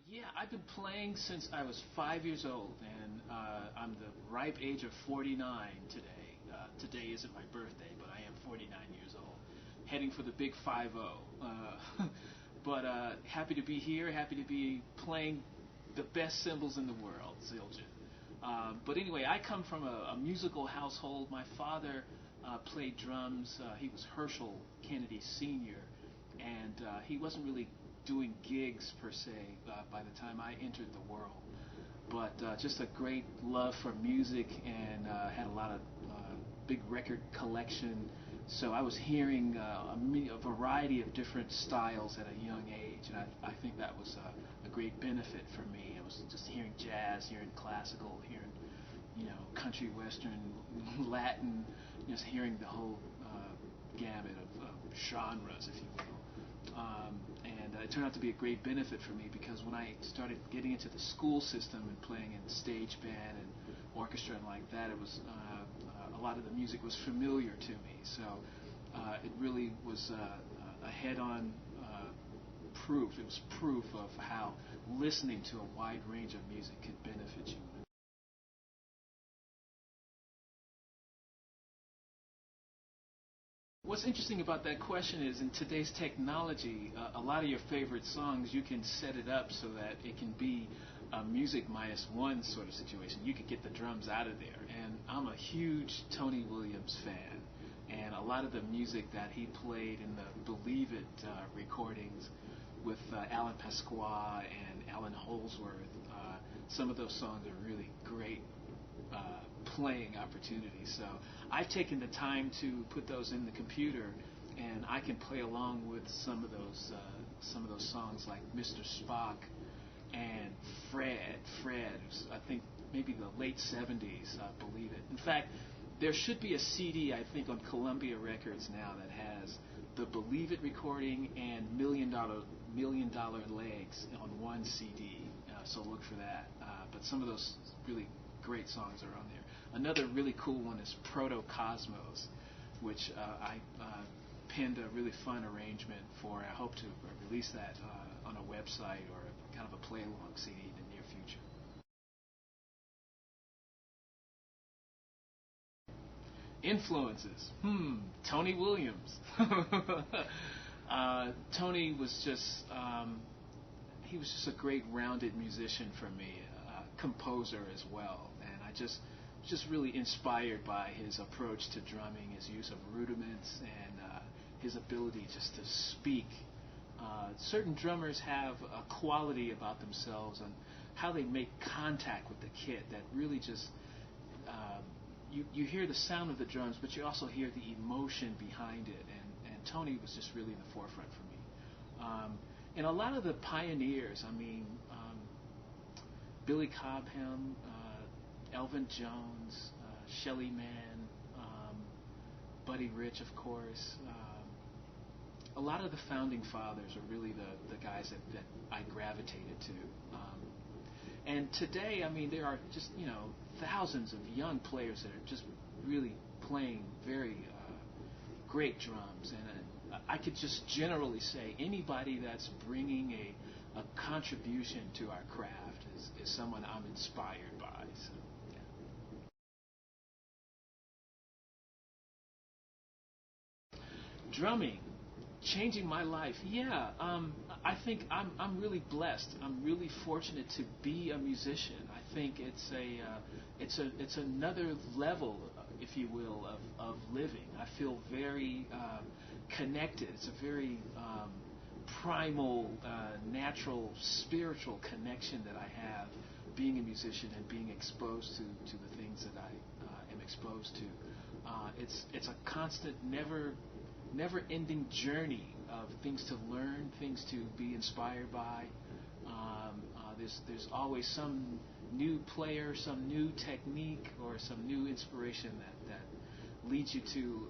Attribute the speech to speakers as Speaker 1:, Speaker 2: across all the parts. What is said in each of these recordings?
Speaker 1: Yeah, I've been playing since I was 5 years old, and I'm the ripe age of 49 today. Today isn't my birthday, but I am 49 years old, heading for the big 5-0. But happy to be here, happy to be playing the best cymbals in the world, Zildjian. But anyway, I come from a musical household. My father played drums. He was Herschel Kennedy Sr., and he wasn't really doing gigs per se by the time I entered the world. But just a great love for music and had a lot of big record collection. So I was hearing a variety of different styles at a young age, and I think that was a great benefit for me. I was just hearing jazz, hearing classical, hearing country, western, Latin, just hearing the whole gamut of genres, if you will. And it turned out to be a great benefit for me because when I started getting into the school system and playing in stage band and orchestra and like that, it was a lot of the music was familiar to me. So it really was a head-on proof. It was proof of how listening to a wide range of music could benefit you. What's interesting about that question is in today's technology, a lot of your favorite songs, you can set it up so that it can be a music minus one sort of situation. You could get the drums out of there. And I'm a huge Tony Williams fan. And a lot of the music that he played in the Believe It recordings with Alan Pasqua and Alan Holsworth, some of those songs are really great playing opportunities. So I've taken the time to put those in the computer, and I can play along with some of those songs like Mr. Spock and Fred. Fred, I think maybe the late '70s, I believe it. In fact, there should be a CD, I think, on Columbia Records now that has the Believe It recording and Million Dollar Legs on one CD. So look for that. But some of those really great songs are on there. Another really cool one is Proto Cosmos, which I penned a really fun arrangement for. I hope to release that on a website or kind of a play-along CD in the near future. Influences. Tony Williams. Tony was just he was just a great rounded musician for me, composer as well, and I just really inspired by his approach to drumming, his use of rudiments, and his ability just to speak. Certain drummers have a quality about themselves and how they make contact with the kit that really just you hear the sound of the drums, but you also hear the emotion behind it, and Tony was just really in the forefront for me. And a lot of the pioneers, I mean, Billy Cobham, Elvin Jones, Shelly Manne, Buddy Rich, of course. A lot of the founding fathers are really the guys that I gravitated to. And today, I mean, there are just, thousands of young players that are just really playing very great drums. And I could just generally say anybody that's bringing a contribution to our craft is someone I'm inspired by. So, yeah. Drumming, changing my life. Yeah, I think I'm really blessed. I'm really fortunate to be a musician. I think it's another level, if you will, of living. I feel very connected. It's a very primal, natural, spiritual connection that I have being a musician and being exposed to the things that I am exposed to. It's a constant, never-ending journey of things to learn, things to be inspired by. There's always some new player, some new technique, or some new inspiration that leads you to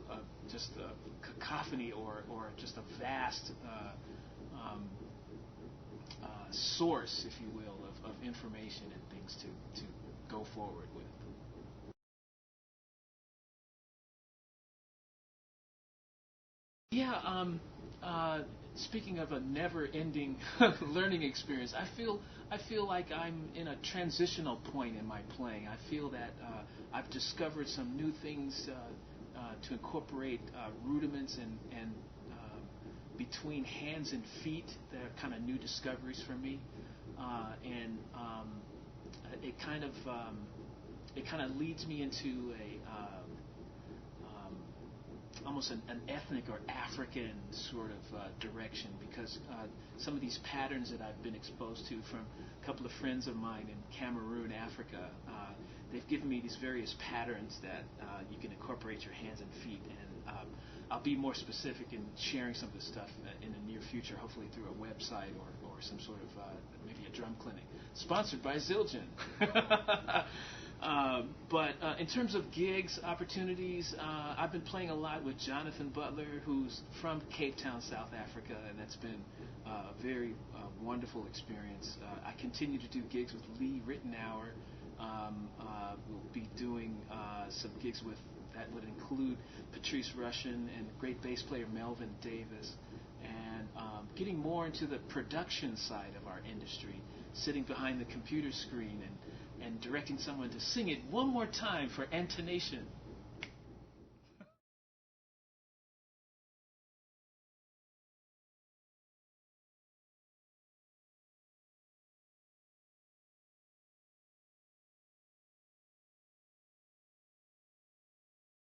Speaker 1: just a cacophony or just a vast source, if you will, of information and things to go forward with. Yeah, speaking of a never-ending learning experience, I feel like I'm in a transitional point in my playing. I feel that I've discovered some new things to incorporate rudiments and between hands and feet. They're kind of new discoveries for me, and it kind of leads me into a almost an ethnic or African sort of direction, because some of these patterns that I've been exposed to from a couple of friends of mine in Cameroon, Africa, they've given me these various patterns that you can incorporate your hands and feet, and I'll be more specific in sharing some of this stuff in the near future, hopefully through a website or some sort of maybe a drum clinic, sponsored by Zildjian. But in terms of gigs, opportunities, I've been playing a lot with Jonathan Butler, who's from Cape Town, South Africa, and that's been a very wonderful experience. I continue to do gigs with Lee Rittenauer. We'll be doing some gigs that would include Patrice Rushen and great bass player Melvin Davis, and getting more into the production side of our industry, sitting behind the computer screen and directing someone to sing it one more time for intonation